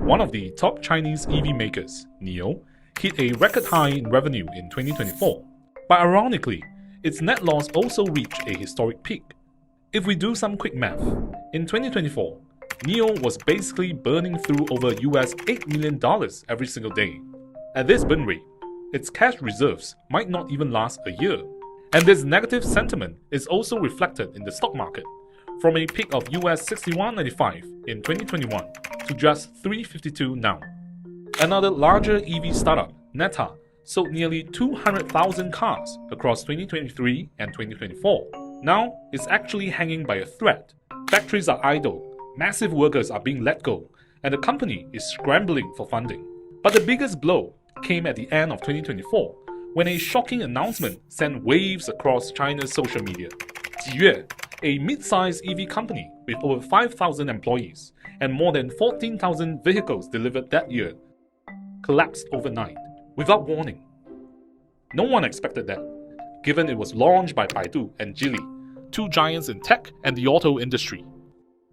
One of the top Chinese EV makers, NIO, hit a record high in revenue in 2024. But ironically, its net loss also reached a historic peak. If we do some quick math, in 2024, NIO was basically burning through over $8 million every single day. At this burn rate, its cash reserves might not even last a year. And this negative sentiment is also reflected in the stock market, from a peak of $61.95 in 2021 to just $352 now. Another larger EV startup, Neta, sold nearly 200,000 cars across 2023 and 2024. Now, it's actually hanging by a thread. Factories are idle, massive workers are being let go, and the company is scrambling for funding. But the biggest blow came at the end of 2024, when a shocking announcement sent waves across China's social media. Jiyue, a mid-sized EV company with over 5,000 employees and more than 14,000 vehicles delivered that year, collapsed overnight, without warning. No one expected that, given it was launched by Baidu and Geely, two giants in tech and the auto industry.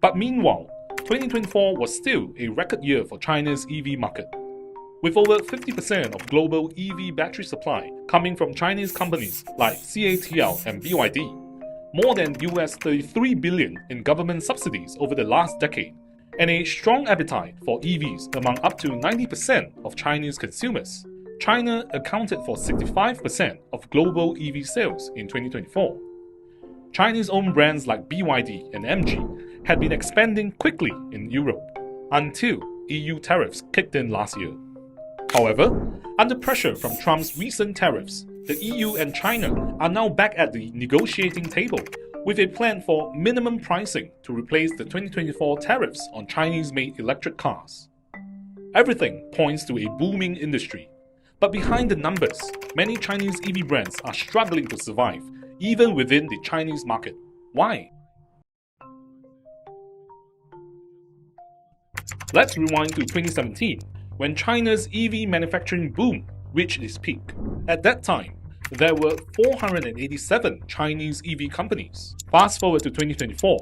But meanwhile, 2024 was still a record year for China's EV market, with over 50% of global EV battery supply coming from Chinese companies like CATL and BYD, more than $33 billion in government subsidies over the last decade, and a strong appetite for EVs among up to 90% of Chinese consumers. China accounted for 65% of global EV sales in 2024. Chinese-owned brands like BYD and MG had been expanding quickly in Europe until EU tariffs kicked in last year. However, under pressure from Trump's recent tariffs, the EU and China are now back at the negotiating table with a plan for minimum pricing to replace the 2024 tariffs on Chinese-made electric cars. Everything points to a booming industry, but behind the numbers, many Chinese EV brands are struggling to survive, even within the Chinese market. Why? Let's rewind to 2017, when China's EV manufacturing boom reached its peak. At that time, there were 487 Chinese EV companies. Fast forward to 2024,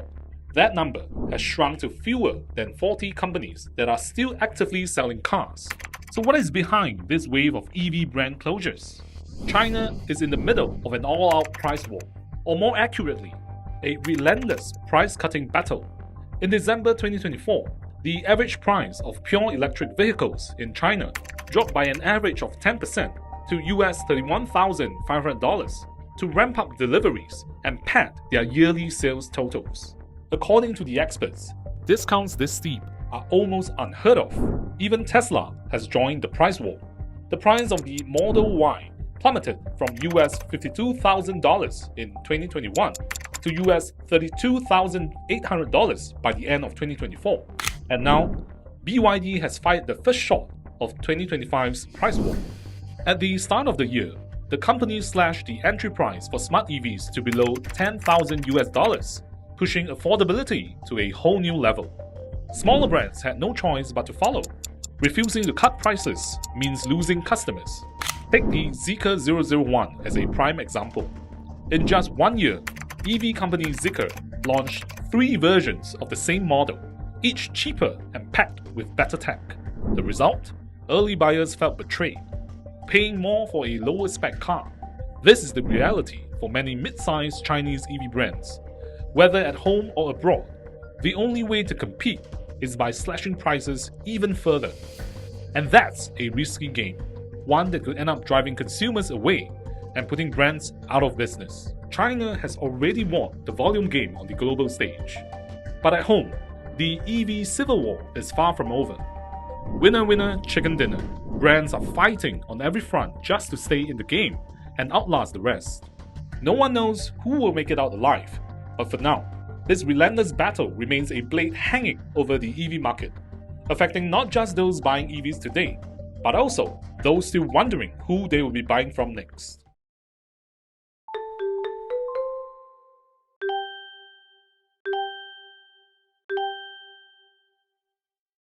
that number has shrunk to fewer than 40 companies that are still actively selling cars. So what is behind this wave of EV brand closures? China is in the middle of an all-out price war, or more accurately, a relentless price-cutting battle. In December 2024, the average price of pure electric vehicles in China dropped by an average of 10% to $31,500 to ramp up deliveries and pad their yearly sales totals. According to the experts, discounts this steep are almost unheard of. Even Tesla has joined the price war. The price of the Model Y plummeted from $52,000 in 2021 to $32,800 by the end of 2024. And now, BYD has fired the first shot of 2025's price war. At the start of the year, the company slashed the entry price for smart EVs to below $10,000, pushing affordability to a whole new level. Smaller brands had no choice but to follow. Refusing to cut prices means losing customers. Take the Zeekr 001 as a prime example. In just 1 year, EV company Zeekr launched 3 versions of the same model, each cheaper and packed with better tech. The result? Early buyers felt betrayed, paying more for a lower spec car. This is the reality for many mid-sized Chinese EV brands. Whether at home or abroad, the only way to compete is by slashing prices even further. And that's a risky game, one that could end up driving consumers away and putting brands out of business. China has already won the volume game on the global stage. But at home, the EV civil war is far from over. Winner winner, chicken dinner. Brands are fighting on every front just to stay in the game and outlast the rest. No one knows who will make it out alive, but for now, this relentless battle remains a blade hanging over the EV market, affecting not just those buying EVs today, but also those still wondering who they will be buying from next.